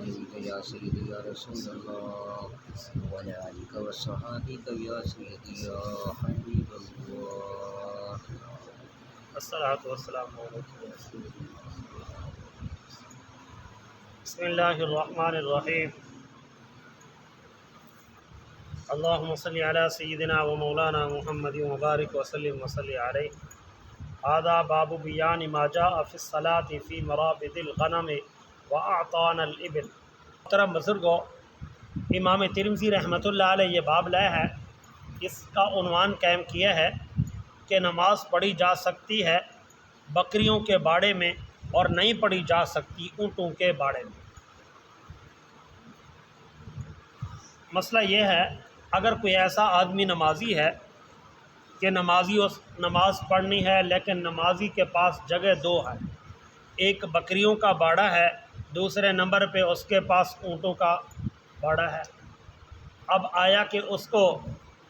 عليك يا سيدي يا رسول الله وعلى آلك وصحابك يا سيدي يا حبيب الله الصلاۃ والسلام علیہ رسول اللہ۔ بسم اللہ الرحمن الرحیم۔ اللہم صلی علی سیدنا و مولانا محمد مبارک وسلم وصلی علیہ۔ هذا باب بیان ما جاء فی الصلاۃ فی مرابد الغنم واعطان الابل۔ محترم بزرگو، امام ترمذی رحمۃ اللہ علیہ یہ باب لایا ہے، اس کا عنوان قائم کیا ہے کہ نماز پڑھی جا سکتی ہے بکریوں کے باڑے میں اور نہیں پڑھی جا سکتی اونٹوں کے باڑے میں۔ مسئلہ یہ ہے، اگر کوئی ایسا آدمی نمازی ہے کہ نماز پڑھنی ہے لیکن نمازی کے پاس جگہ دو ہے، ایک بکریوں کا باڑا ہے، دوسرے نمبر پہ اس کے پاس اونٹوں کا باڑا ہے۔ اب آیا کہ اس کو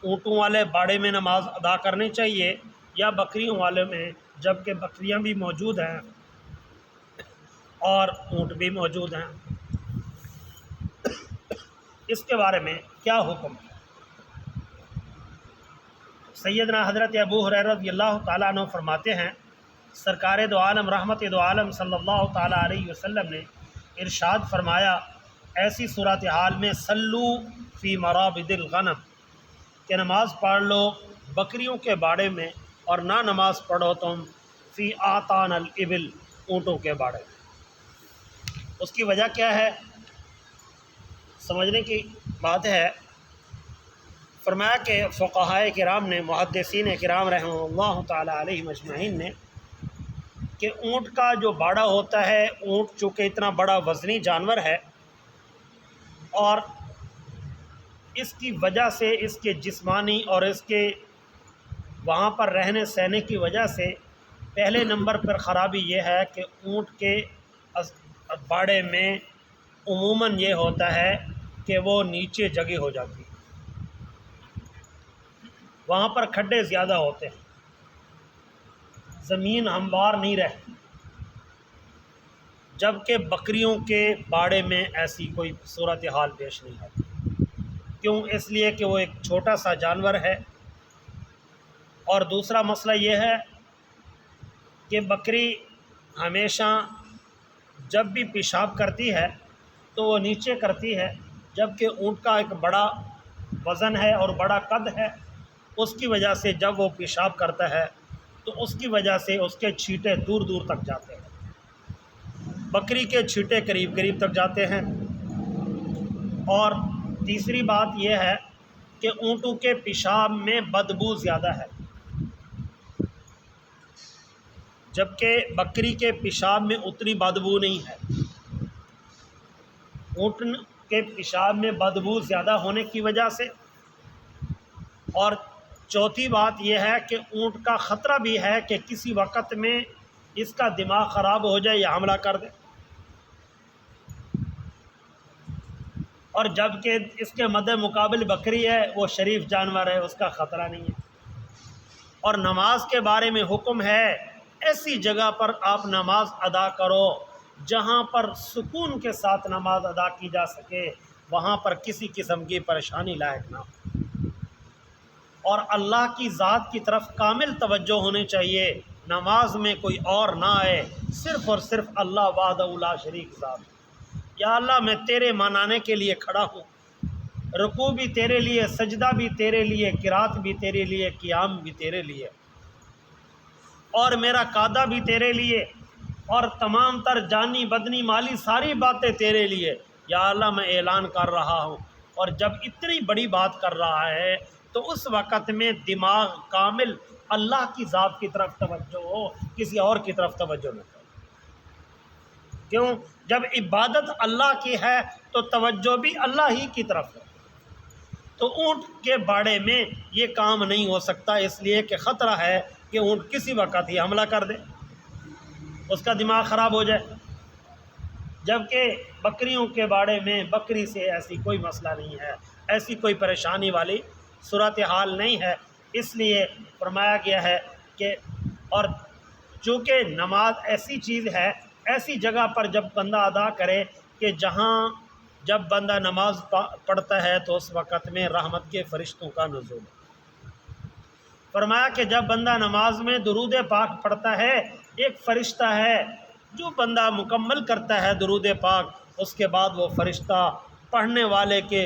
اونٹوں والے باڑے میں نماز ادا کرنی چاہیے یا بکریوں والے میں، جب کہ بکریاں بھی موجود ہیں اور اونٹ بھی موجود ہیں؟ اس کے بارے میں کیا حکم ہے؟ سیدنا حضرت ابو ہریرہ رضی اللہ تعالیٰ عنہ فرماتے ہیں، سرکار دو عالم رحمت دو عالم صلی اللہ تعالیٰ علیہ وسلم نے ارشاد فرمایا، ایسی صورتحال میں صلو فی مرابد الغنم، کہ نماز پڑھ لو بکریوں کے باڑے میں، اور نہ نماز پڑھو تم فی آتان الابل، اونٹوں کے باڑے میں۔ اس کی وجہ کیا ہے؟ سمجھنے کی بات ہے۔ فرمایا کہ فقہائے کرام نے، محدثین کرام رحمہ اللہ تعالیٰ علیہ مجمعین نے، کہ اونٹ کا جو باڑا ہوتا ہے، اونٹ چونکہ اتنا بڑا وزنی جانور ہے، اور اس کی وجہ سے، اس کے جسمانی اور اس کے وہاں پر رہنے سہنے کی وجہ سے پہلے نمبر پر خرابی یہ ہے کہ اونٹ کے باڑے میں عموماً یہ ہوتا ہے کہ وہ نیچے جگہ ہو جاتی ہے، وہاں پر کھڈے زیادہ ہوتے ہیں، زمین ہموار نہیں رہتی، جبکہ بکریوں کے باڑے میں ایسی کوئی صورتحال پیش نہیں آتی۔ کیوں؟ اس لیے کہ وہ ایک چھوٹا سا جانور ہے، اور دوسرا مسئلہ یہ ہے کہ بکری ہمیشہ جب بھی پیشاب کرتی ہے تو وہ نیچے کرتی ہے، جبکہ اونٹ کا ایک بڑا وزن ہے اور بڑا قد ہے، اس کی وجہ سے جب وہ پیشاب کرتا ہے تو اس کی وجہ سے اس کے چھینٹے دور دور تک جاتے ہیں، بکری کے چھینٹے قریب قریب تک جاتے ہیں۔ اور تیسری بات یہ ہے کہ اونٹوں کے پیشاب میں بدبو زیادہ ہے، جبکہ بکری کے پیشاب میں اتنی بدبو نہیں ہے۔ اونٹ کے پیشاب میں بدبو زیادہ ہونے کی وجہ سے، اور چوتھی بات یہ ہے کہ اونٹ کا خطرہ بھی ہے کہ کسی وقت میں اس کا دماغ خراب ہو جائے یا حملہ کر دے، اور جب کہ اس کے مد مقابل بکری ہے، وہ شریف جانور ہے، اس کا خطرہ نہیں ہے۔ اور نماز کے بارے میں حکم ہے، ایسی جگہ پر آپ نماز ادا کرو جہاں پر سکون کے ساتھ نماز ادا کی جا سکے، وہاں پر کسی قسم کی پریشانی لائق نہ ہو، اور اللہ کی ذات کی طرف کامل توجہ ہونی چاہیے، نماز میں کوئی اور نہ آئے، صرف اور صرف اللہ وحدہ لا شریک ذات۔ یا اللہ، میں تیرے منانے کے لیے کھڑا ہوں، رکوع بھی تیرے لیے، سجدہ بھی تیرے لیے، قرات بھی تیرے لیے، قیام بھی تیرے لیے، اور میرا قعدہ بھی تیرے لیے، اور تمام تر جانی بدنی مالی ساری باتیں تیرے لیے۔ یا اللہ، میں اعلان کر رہا ہوں، اور جب اتنی بڑی بات کر رہا ہے تو اس وقت میں دماغ کامل اللہ کی ذات کی طرف توجہ ہو، کسی اور کی طرف توجہ نہ کرو۔ کیوں؟ جب عبادت اللہ کی ہے تو توجہ بھی اللہ ہی کی طرف ہے۔ تو اونٹ کے باڑے میں یہ کام نہیں ہو سکتا، اس لیے کہ خطرہ ہے کہ اونٹ کسی وقت ہی حملہ کر دے، اس کا دماغ خراب ہو جائے، جبکہ بکریوں کے باڑے میں بکری سے ایسی کوئی مسئلہ نہیں ہے، ایسی کوئی پریشانی والی صورتحال نہیں ہے۔ اس لیے فرمایا گیا ہے کہ، اور چونکہ نماز ایسی چیز ہے، ایسی جگہ پر جب بندہ ادا کرے کہ جہاں جب بندہ نماز پڑھتا ہے تو اس وقت میں رحمت کے فرشتوں کا نزول ہے۔ فرمایا کہ جب بندہ نماز میں درود پاک پڑھتا ہے، ایک فرشتہ ہے جو بندہ مکمل کرتا ہے درود پاک، اس کے بعد وہ فرشتہ پڑھنے والے کے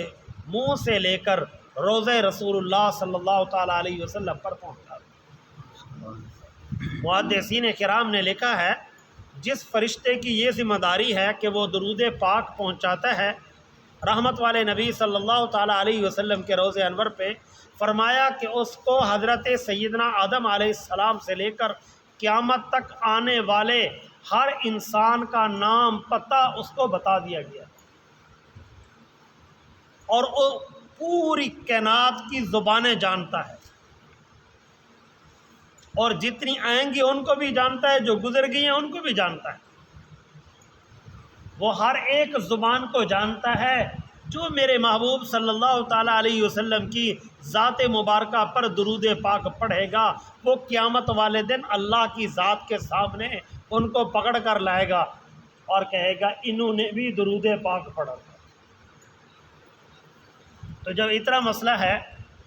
منہ سے لے کر روضہ رسول اللہ صلی اللہ تعالیٰ علیہ وسلم پر پہنچتا ہے۔ محدثین کرام نے لکھا ہے جس فرشتے کی یہ ذمہ داری ہے کہ وہ درود پاک پہنچاتا ہے رحمت والے نبی صلی اللہ تعالیٰ علیہ وسلم کے روضہ انور پہ، فرمایا کہ اس کو حضرت سیدنا آدم علیہ السلام سے لے کر قیامت تک آنے والے ہر انسان کا نام پتہ اس کو بتا دیا گیا، اور وہ پوری کائنات کی زبانیں جانتا ہے، اور جتنی آئیں گی ان کو بھی جانتا ہے، جو گزر گئی ہیں ان کو بھی جانتا ہے۔ وہ ہر ایک زبان کو جانتا ہے۔ جو میرے محبوب صلی اللہ تعالیٰ علیہ وسلم کی ذات مبارکہ پر درود پاک پڑھے گا، وہ قیامت والے دن اللہ کی ذات کے سامنے ان کو پکڑ کر لائے گا اور کہے گا انہوں نے بھی درود پاک پڑھا تھا۔ تو جب اتنا مسئلہ ہے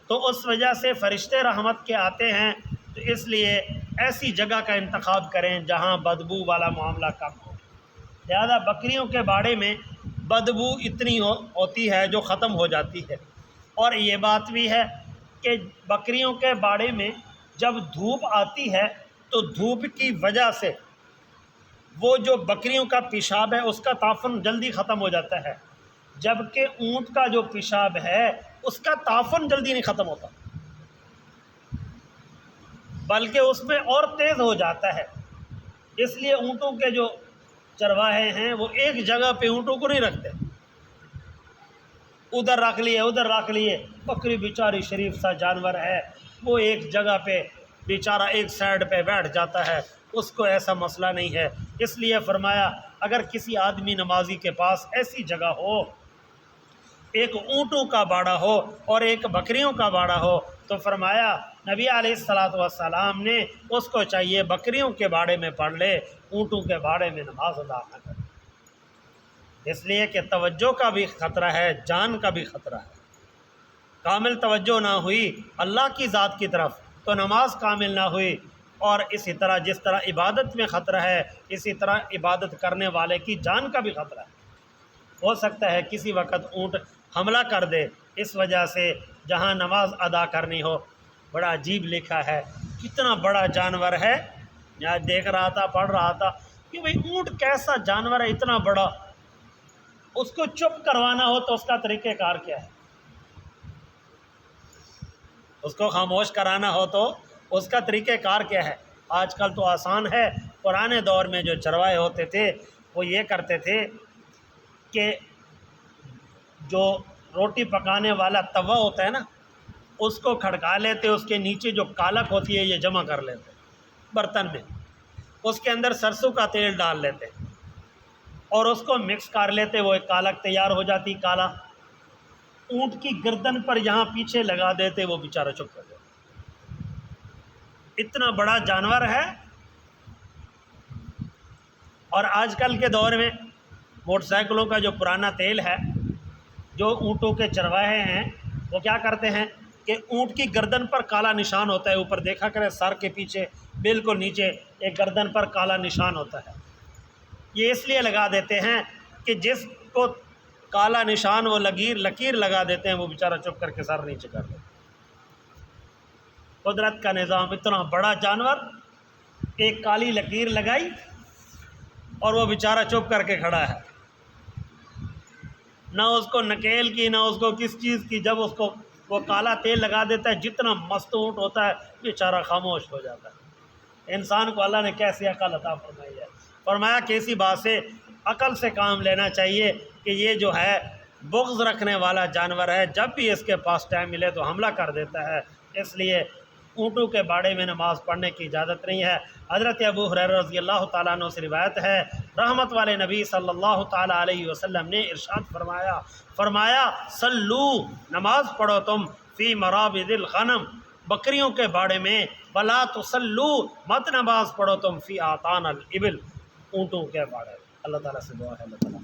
تو اس وجہ سے فرشتے رحمت کے آتے ہیں، تو اس لیے ایسی جگہ کا انتخاب کریں جہاں بدبو والا معاملہ کم ہو۔ لہذا بکریوں کے باڑے میں بدبو اتنی ہوتی ہے جو ختم ہو جاتی ہے، اور یہ بات بھی ہے کہ بکریوں کے باڑے میں جب دھوپ آتی ہے تو دھوپ کی وجہ سے وہ جو بکریوں کا پیشاب ہے اس کا تعفن جلدی ختم ہو جاتا ہے، جبکہ اونٹ کا جو پیشاب ہے اس کا تعفن جلدی نہیں ختم ہوتا، بلکہ اس میں اور تیز ہو جاتا ہے۔ اس لیے اونٹوں کے جو چرواہے ہیں وہ ایک جگہ پہ اونٹوں کو نہیں رکھتے، ادھر رکھ لیے ادھر رکھ لیے۔ بکری بیچاری شریف سا جانور ہے، وہ ایک جگہ پہ بیچارہ ایک سائڈ پہ بیٹھ جاتا ہے، اس کو ایسا مسئلہ نہیں ہے۔ اس لیے فرمایا اگر کسی آدمی نمازی کے پاس ایسی جگہ ہو، ایک اونٹوں کا باڑا ہو اور ایک بکریوں کا باڑا ہو، تو فرمایا نبی علیہ السلام نے اس کو چاہیے بکریوں کے باڑے میں پڑھ لے، اونٹوں کے باڑے میں نماز ادا نہ کرے، اس لیے کہ توجہ کا بھی خطرہ ہے، جان کا بھی خطرہ ہے۔ کامل توجہ نہ ہوئی اللہ کی ذات کی طرف تو نماز کامل نہ ہوئی، اور اسی طرح جس طرح عبادت میں خطرہ ہے اسی طرح عبادت کرنے والے کی جان کا بھی خطرہ ہے۔ ہو سکتا ہے کسی وقت اونٹ حملہ کر دے، اس وجہ سے جہاں نماز ادا کرنی ہو۔ بڑا عجیب لکھا ہے، کتنا بڑا جانور ہے، یہاں دیکھ رہا تھا پڑھ رہا تھا کہ بھئی اونٹ کیسا جانور ہے اتنا بڑا، اس کو چپ کروانا ہو تو اس کا طریقہ کار کیا ہے، اس کو خاموش کرانا ہو تو اس کا طریقہ کار کیا ہے۔ آج کل تو آسان ہے، پرانے دور میں جو چرواہے ہوتے تھے وہ یہ کرتے تھے کہ جو روٹی پکانے والا توا ہوتا ہے نا، اس کو کھڑکا لیتے، اس کے نیچے جو کالک ہوتی ہے یہ جمع کر لیتے برتن میں، اس کے اندر سرسوں کا تیل ڈال لیتے اور اس کو مکس کر لیتے، وہ ایک کالک تیار ہو جاتی کالا، اونٹ کی گردن پر یہاں پیچھے لگا دیتے، وہ بیچارہ چپ کر دیتا۔ اتنا بڑا جانور ہے۔ اور آج کل کے دور میں موٹر سائیکلوں کا جو پرانا تیل ہے، جو اونٹوں کے چرواہے ہیں وہ کیا کرتے ہیں کہ اونٹ کی گردن پر کالا نشان ہوتا ہے، اوپر دیکھا کرے سر کے پیچھے بالکل نیچے ایک گردن پر کالا نشان ہوتا ہے، یہ اس لیے لگا دیتے ہیں کہ جس کو کالا نشان وہ لکیر لگا دیتے ہیں وہ بیچارہ چپ کر کے سر نیچے کر دیتے۔ قدرت کا نظام، اتنا بڑا جانور، ایک کالی لکیر لگائی اور وہ بیچارہ چپ کر کے کھڑا ہے، نہ اس کو نکیل کی نہ اس کو کس چیز کی۔ جب اس کو وہ کالا تیل لگا دیتا ہے، جتنا مست اونٹ ہوتا ہے بیچارہ خاموش ہو جاتا ہے۔ انسان کو اللہ نے کیسی عقل عطا فرمائی ہے، فرمایا کہ اسی بات سے عقل سے کام لینا چاہیے کہ یہ جو ہے بغض رکھنے والا جانور ہے، جب بھی اس کے پاس ٹائم ملے تو حملہ کر دیتا ہے، اس لیے اونٹوں کے باڑے میں نماز پڑھنے کی اجازت نہیں ہے۔ حضرت ابو ہریرہ رضی اللہ تعالیٰ عنہ سے روایت ہے، رحمت والے نبی صلی اللہ تعالیٰ علیہ وسلم نے ارشاد فرمایا صلو، نماز پڑھو تم، فی مرابض الغنم، بکریوں کے باڑے میں، ولا تصلو، مت نماز پڑھو تم، فی آتان الابل، اونٹوں کے باڑے میں۔ اللہ تعالیٰ سے دعا ہے اللہ تعالیٰ